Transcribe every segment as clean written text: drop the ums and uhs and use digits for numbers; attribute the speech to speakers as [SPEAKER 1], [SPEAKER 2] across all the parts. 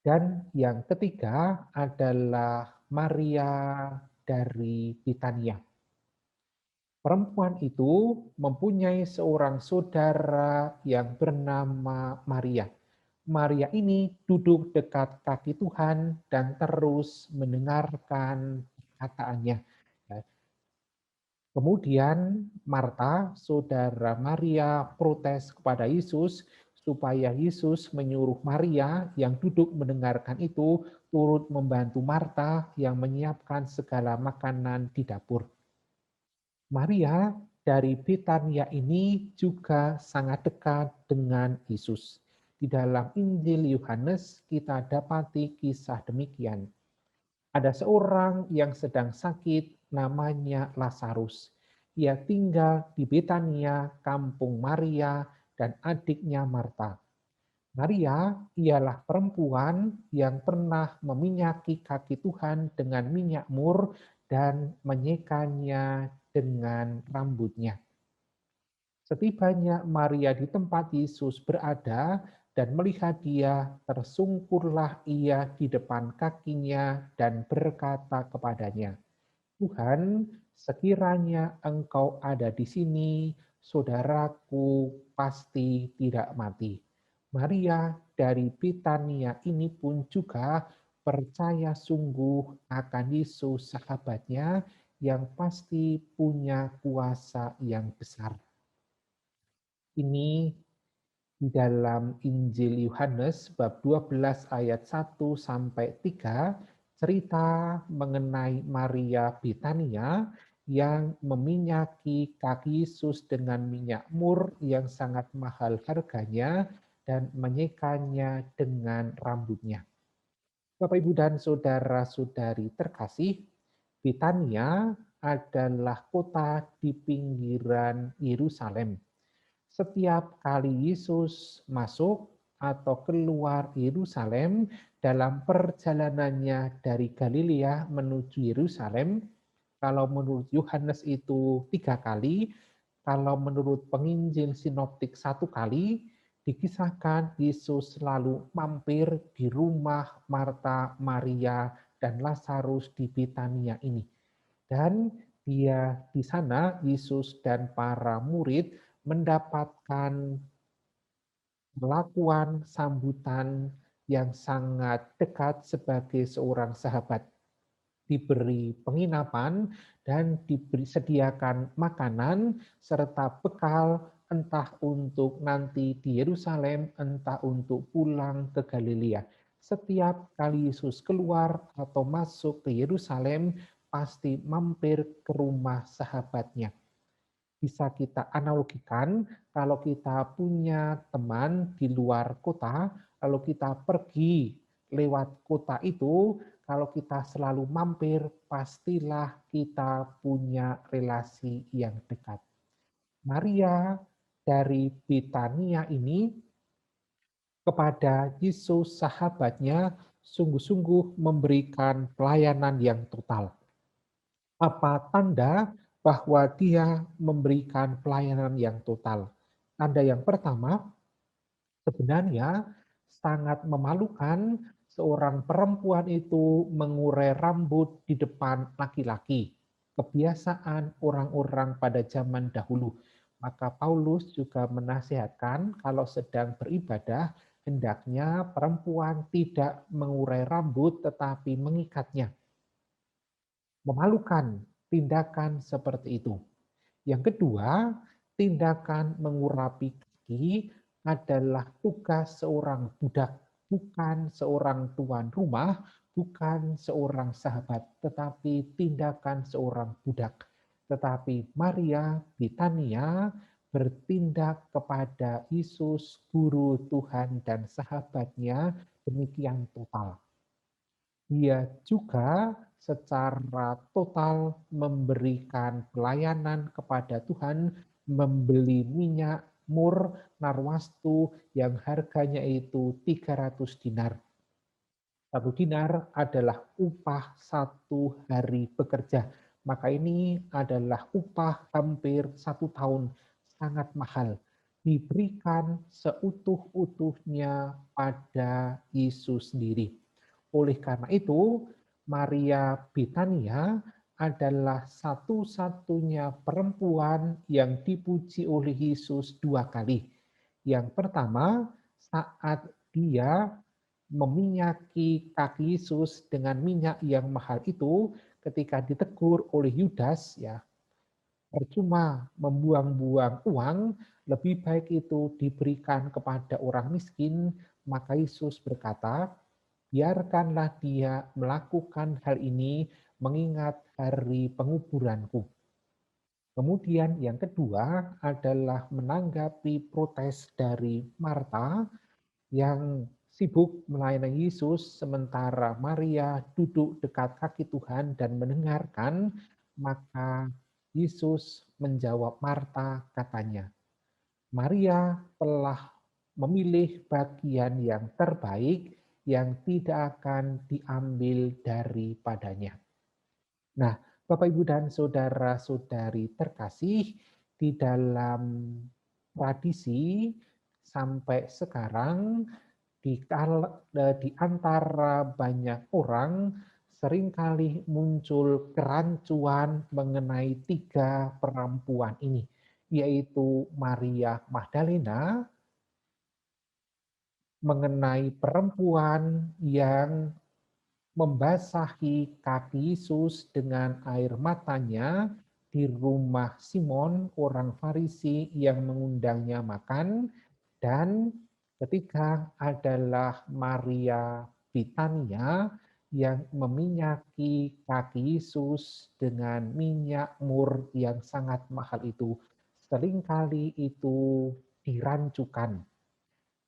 [SPEAKER 1] Dan yang ketiga adalah Maria dari Bitania. Perempuan itu mempunyai seorang saudara yang bernama Maria. Maria ini duduk dekat kaki Tuhan dan terus mendengarkan perkataannya. Ya, kemudian Marta, saudara Maria, protes kepada Yesus supaya Yesus menyuruh Maria yang duduk mendengarkan itu turut membantu Marta yang menyiapkan segala makanan di dapur. Maria dari Betania ini juga sangat dekat dengan Yesus. Di dalam Injil Yohanes kita dapati kisah demikian. Ada seorang yang sedang sakit namanya Lazarus. Ia tinggal di Betania, kampung Maria dan adiknya Marta. Maria ialah perempuan yang pernah meminyaki kaki Tuhan dengan minyak mur dan menyekanya dengan rambutnya. Setibanya Maria di tempat Yesus berada dan melihat dia, tersungkurlah ia di depan kakinya dan berkata kepadanya, Tuhan, sekiranya engkau ada di sini, saudaraku pasti tidak mati. Maria dari Bitania ini pun juga percaya sungguh akan Yesus sahabatnya yang pasti punya kuasa yang besar. Ini di dalam Injil Yohanes bab 12 ayat 1 sampai 3 cerita mengenai Maria Bitania yang meminyaki kaki Yesus dengan minyak mur yang sangat mahal harganya dan menyekanya dengan rambutnya. Bapak, Ibu, dan saudara-saudari terkasih, Bitania adalah kota di pinggiran Yerusalem. Setiap kali Yesus masuk atau keluar Yerusalem dalam perjalanannya dari Galilea menuju Yerusalem, kalau menurut Yohanes itu 3 kali, kalau menurut penginjil sinoptik 1 kali, dikisahkan Yesus selalu mampir di rumah Marta, Maria, dan Lazarus di Betania ini. Dan dia di sana, Yesus dan para murid mendapatkan perlakuan sambutan yang sangat dekat sebagai seorang sahabat. Diberi penginapan dan diberi sediakan makanan serta bekal entah untuk nanti di Yerusalem, entah untuk pulang ke Galilea. Setiap kali Yesus keluar atau masuk ke Yerusalem, pasti mampir ke rumah sahabatnya. Bisa kita analogikan kalau kita punya teman di luar kota, lalu kita pergi lewat kota itu, kalau kita selalu mampir, pastilah kita punya relasi yang dekat. Maria dari Bitania ini kepada Yesus sahabatnya sungguh-sungguh memberikan pelayanan yang total. Apa tanda bahwa dia memberikan pelayanan yang total? Tanda yang pertama, sebenarnya sangat memalukan seorang perempuan itu mengurai rambut di depan laki-laki. Kebiasaan orang-orang pada zaman dahulu. Maka Paulus juga menasihatkan kalau sedang beribadah, hendaknya perempuan tidak mengurai rambut tetapi mengikatnya. Memalukan tindakan seperti itu. Yang kedua, tindakan mengurapi kaki adalah tugas seorang budak, bukan seorang tuan rumah, bukan seorang sahabat, tetapi tindakan seorang budak. Tetapi Maria Bitania bertindak kepada Yesus, guru Tuhan dan sahabatnya demikian total. Dia juga secara total memberikan pelayanan kepada Tuhan, membeli minyak mur narwastu yang harganya itu 300 dinar. 1 dinar adalah upah 1 hari bekerja. Maka ini adalah upah hampir 1 tahun, sangat mahal. diberikan seutuh-utuhnya pada Yesus sendiri. Oleh karena itu, Maria Bithania adalah satu-satunya perempuan yang dipuji oleh Yesus dua kali. Yang pertama, saat dia meminyaki kaki Yesus dengan minyak yang mahal itu, ketika ditegur oleh Yudas, ya percuma membuang-buang uang, lebih baik itu diberikan kepada orang miskin. Maka Yesus berkata, biarkanlah dia melakukan hal ini mengingat hari penguburanku. Kemudian yang kedua adalah menanggapi protes dari Marta yang sibuk melayani Yesus sementara Maria duduk dekat kaki Tuhan dan mendengarkan. Maka Yesus menjawab Marta, katanya, Maria telah memilih bagian yang terbaik yang tidak akan diambil daripadanya. Nah, Bapak, Ibu, dan saudara-saudari terkasih, di dalam tradisi sampai sekarang di antara banyak orang seringkali muncul kerancuan mengenai tiga perempuan ini, yaitu Maria Magdalena, mengenai perempuan yang membasahi kaki Yesus dengan air matanya di rumah Simon, orang Farisi yang mengundangnya makan, dan ketiga adalah Maria Bithania yang meminyaki kaki Yesus dengan minyak mur yang sangat mahal itu. Seringkali itu dirancukan.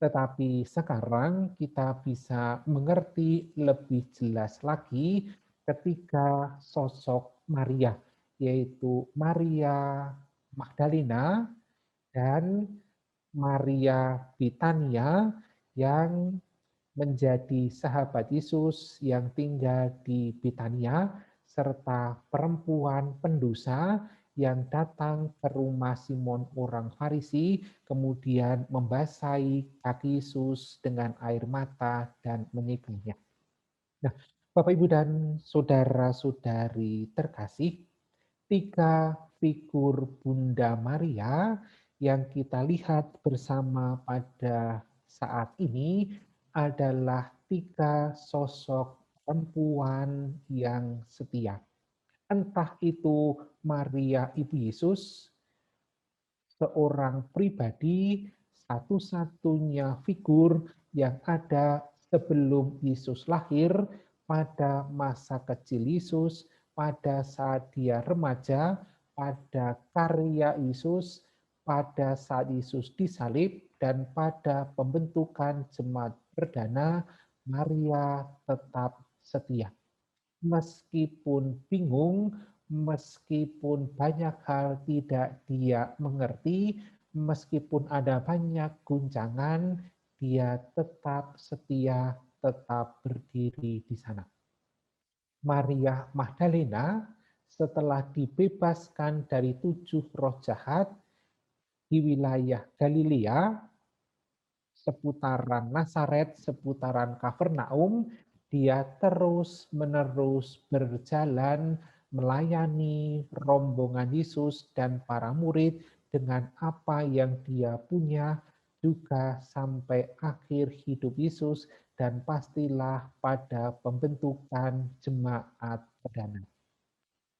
[SPEAKER 1] Tetapi sekarang kita bisa mengerti lebih jelas lagi ketika sosok Maria, yaitu Maria Magdalena dan Maria Bithania yang menjadi sahabat Yesus yang tinggal di Bithania, serta perempuan pendosa yang datang ke rumah Simon orang Farisi, kemudian membasahi kaki Yesus dengan air mata dan menyikatnya. Nah, Bapak, Ibu, dan saudara-saudari terkasih, tiga figur Bunda Maria yang kita lihat bersama pada saat ini adalah tiga sosok perempuan yang setia. Entah itu Maria Ibu Yesus, seorang pribadi, satu-satunya figur yang ada sebelum Yesus lahir, pada masa kecil Yesus, pada saat dia remaja, pada karya Yesus, pada saat Yesus disalib, dan pada pembentukan jemaat perdana, Maria tetap setia. Meskipun bingung, meskipun banyak hal tidak dia mengerti, meskipun ada banyak guncangan, dia tetap setia, tetap berdiri di sana. Maria Magdalena setelah dibebaskan dari 7 roh jahat di wilayah Galilea, seputaran Nazaret, seputaran Kapernaum, dia terus-menerus berjalan melayani rombongan Yesus dan para murid dengan apa yang dia punya, juga sampai akhir hidup Yesus dan pastilah pada pembentukan jemaat perdana.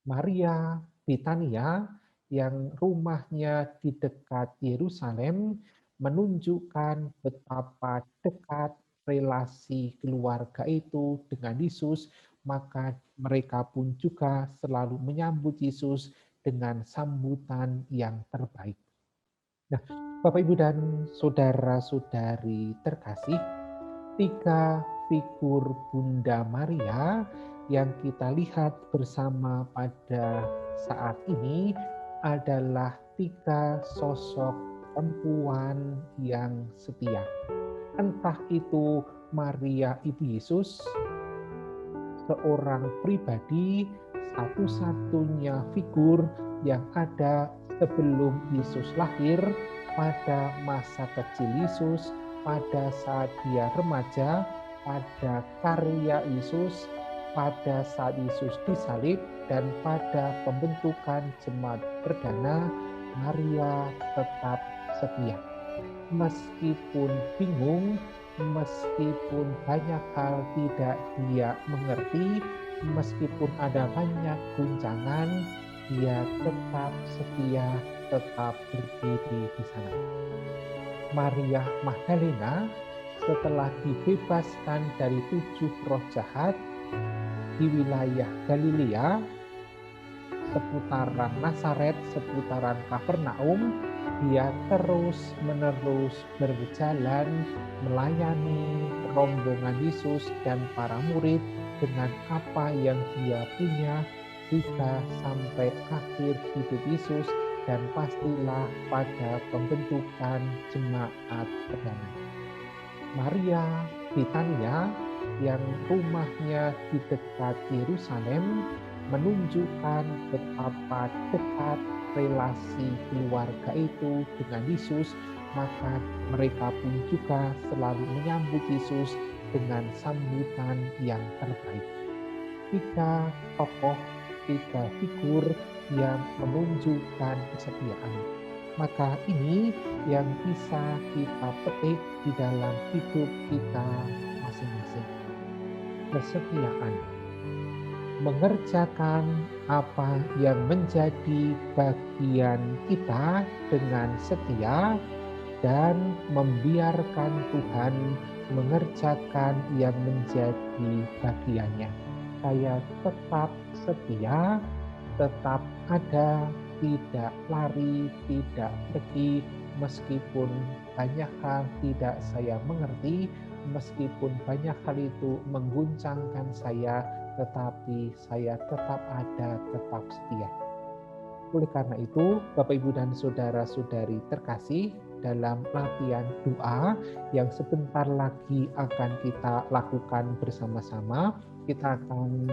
[SPEAKER 1] Maria Bithania yang rumahnya di dekat Yerusalem menunjukkan betapa dekat relasi keluarga itu dengan Yesus, maka mereka pun juga selalu menyambut Yesus dengan sambutan yang terbaik. Nah, Bapak, Ibu, dan saudara-saudari terkasih, tiga figur Bunda Maria yang kita lihat bersama pada saat ini adalah tiga sosok perempuan yang setia. Entah itu Maria Ibu Yesus, seorang pribadi, satu-satunya figur yang ada sebelum Yesus lahir, pada masa kecil Yesus, pada saat dia remaja, pada karya Yesus, pada saat Yesus disalib, dan pada pembentukan jemaat perdana, Maria tetap setia. Meskipun bingung, meskipun banyak hal tidak dia mengerti, meskipun ada banyak guncangan, dia tetap setia, tetap berdiri di sana. Maria Magdalena setelah dibebaskan dari 7 roh jahat di wilayah Galilea, seputaran Nazaret, seputaran Kapernaum, dia terus-menerus berjalan melayani rombongan Yesus dan para murid dengan apa yang dia punya, juga sampai akhir hidup Yesus dan pastilah pada pembentukan jemaat perdana. Maria Britania yang rumahnya di dekat Yerusalem menunjukkan betapa dekat relasi keluarga itu dengan Yesus, maka mereka pun juga selalu menyambut Yesus dengan sambutan yang terbaik. 3 tokoh, 3 figur yang menunjukkan kesetiaan. Maka ini yang bisa kita petik di dalam hidup kita masing-masing. Kesetiaan. Mengerjakan apa yang menjadi bagian kita dengan setia dan membiarkan Tuhan mengerjakan yang menjadi bagiannya. Saya tetap setia, tetap ada, tidak lari, tidak pergi, meskipun banyak hal tidak saya mengerti, meskipun banyak hal itu mengguncangkan saya, tetapi saya tetap ada, tetap setia. Oleh karena itu, Bapak, Ibu, dan Saudara-saudari terkasih, dalam latihan doa yang sebentar lagi akan kita lakukan bersama-sama, kita akan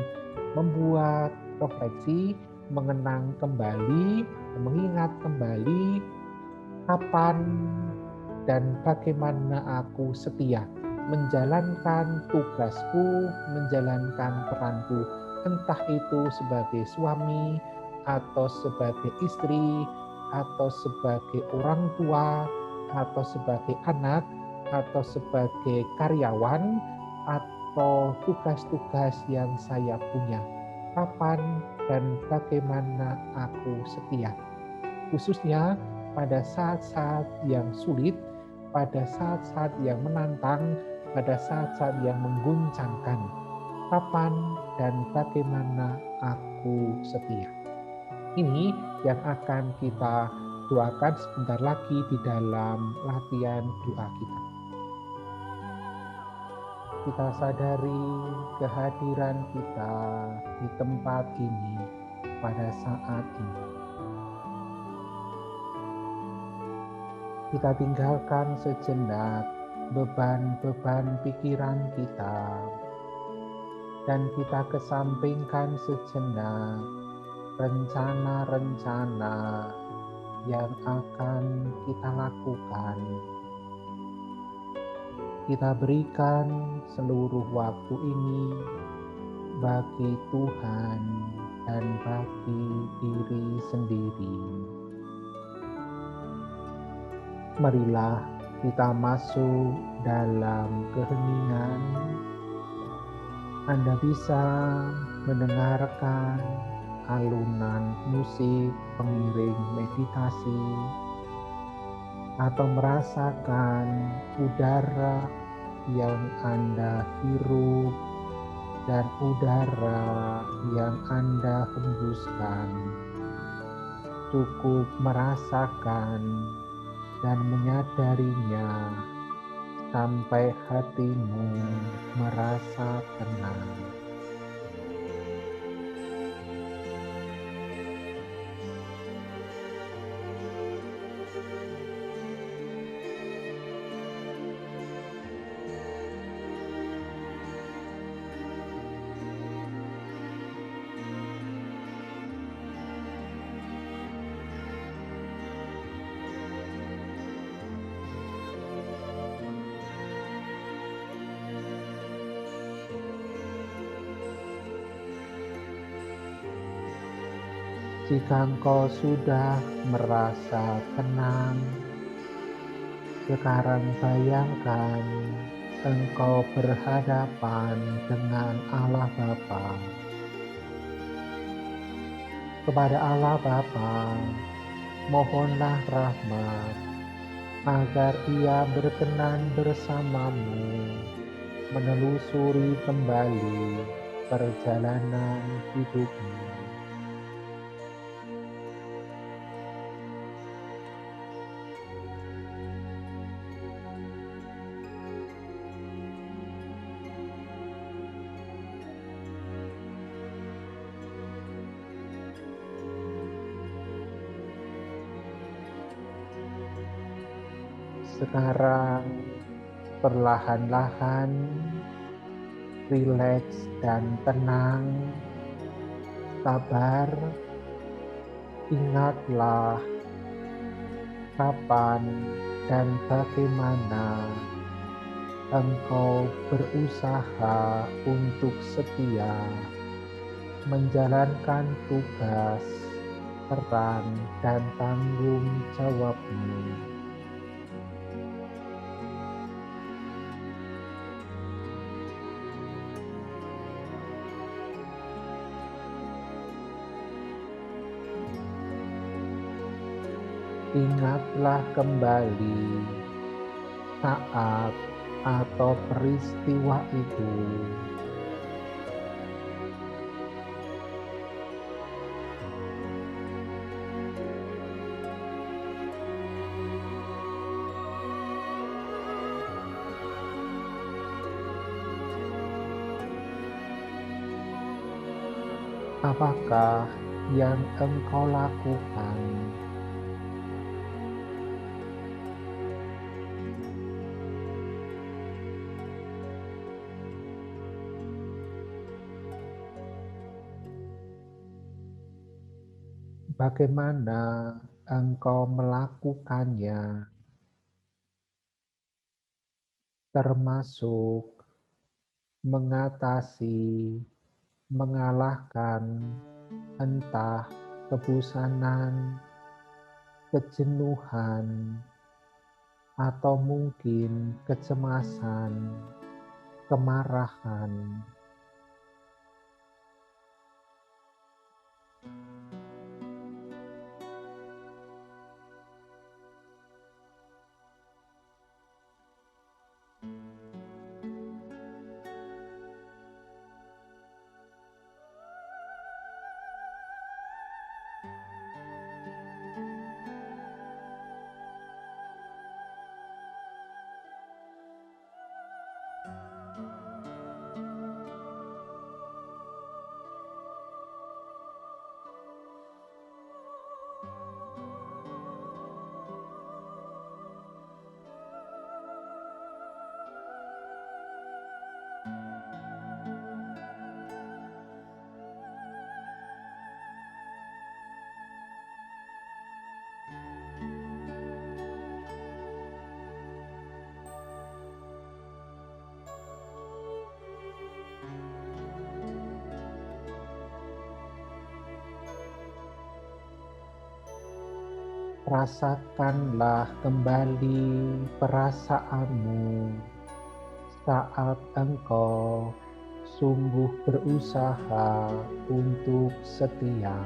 [SPEAKER 1] membuat refleksi, mengenang kembali, mengingat kembali kapan dan bagaimana aku setia menjalankan tugasku, menjalankan peranku, entah itu sebagai suami, atau sebagai istri, atau sebagai orang tua, atau sebagai anak, atau sebagai karyawan, atau tugas-tugas yang saya punya. Kapan dan bagaimana aku setia, khususnya pada saat-saat yang sulit, pada saat-saat yang menantang, pada saat-saat yang mengguncangkan. Kapan dan bagaimana aku setia. Ini yang akan kita doakan sebentar lagi di dalam latihan doa kita. Kita sadari kehadiran kita di tempat ini pada saat ini. Kita tinggalkan sejenak beban-beban pikiran kita, dan kita kesampingkan sejenak rencana-rencana yang akan kita lakukan. Kita berikan seluruh waktu ini bagi Tuhan dan bagi diri sendiri. Marilah kita masuk dalam keheningan. Anda bisa mendengarkan alunan musik pengiring meditasi, atau merasakan udara yang Anda hirup dan udara yang Anda hembuskan. Cukup merasakan dan menyadarinya sampai hatimu merasa tenang. Jika engkau sudah merasa tenang, sekarang bayangkan engkau berhadapan dengan Allah Bapa. Kepada Allah Bapa, mohonlah rahmat agar Ia berkenan bersamamu menelusuri kembali perjalanan hidupmu. Sekarang perlahan-lahan rileks dan tenang, sabar. Ingatlah kapan dan bagaimana engkau berusaha untuk setia menjalankan tugas, peran, dan tanggung jawabmu. Ingatlah kembali saat atau peristiwa itu. Apakah yang engkau lakukan? Bagaimana engkau melakukannya, termasuk mengatasi, mengalahkan entah kebosanan, kejenuhan, atau mungkin kecemasan, kemarahan. Rasakanlah kembali perasaanmu saat engkau sungguh berusaha untuk setia.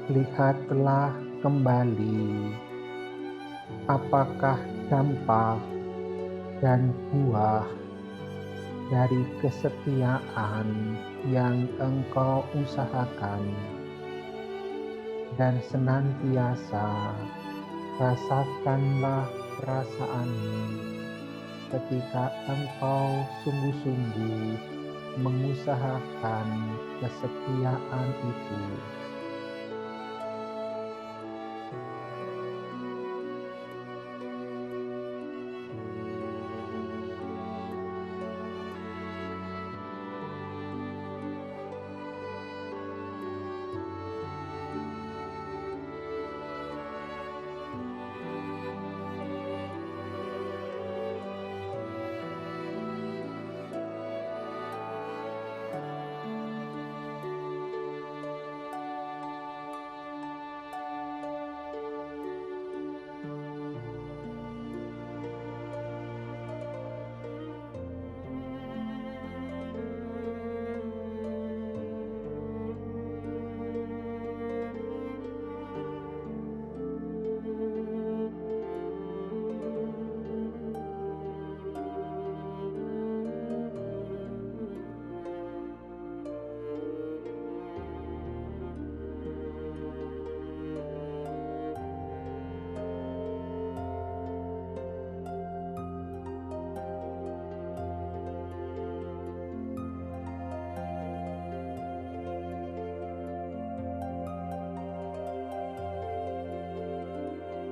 [SPEAKER 1] Lihatlah kembali apakah dampak dan buah dari kesetiaan yang engkau usahakan dan senantiasa rasakanlah perasaanmu ketika engkau sungguh-sungguh mengusahakan kesetiaan itu.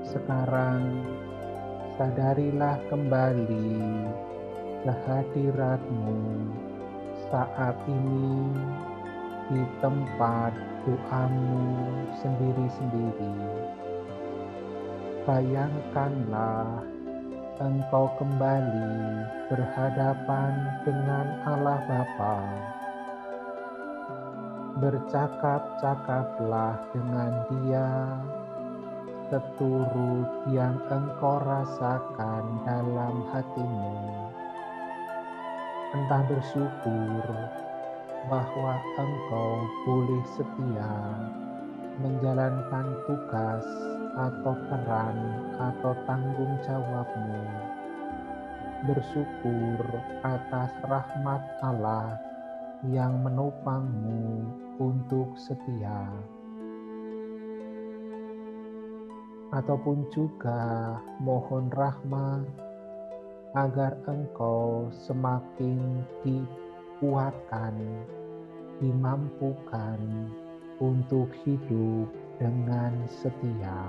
[SPEAKER 1] Sekarang sadarilah kembali kehadiratmu saat ini di tempat doamu sendiri-sendiri. Bayangkanlah engkau kembali berhadapan dengan Allah Bapa. Bercakap-cakaplah dengan Dia seturut yang engkau rasakan dalam hatimu. Entah bersyukur bahwa engkau boleh setia menjalankan tugas atau peran atau tanggung jawabmu. Bersyukur atas rahmat Allah yang menopangmu untuk setia. Ataupun juga mohon rahmat agar engkau semakin dikuatkan, dimampukan untuk hidup dengan setia.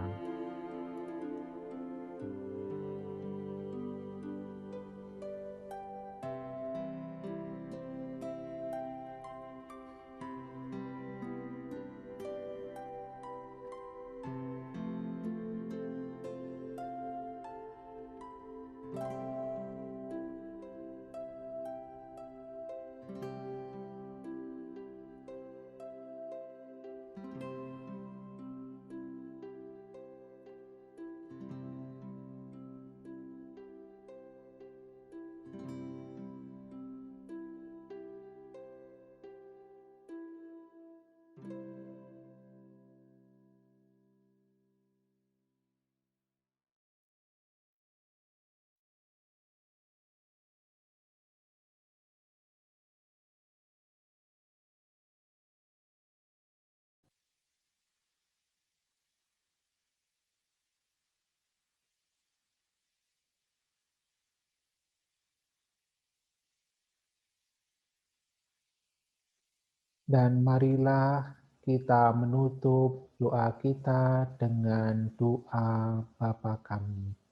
[SPEAKER 1] Dan marilah kita menutup doa kita dengan doa Bapa kami.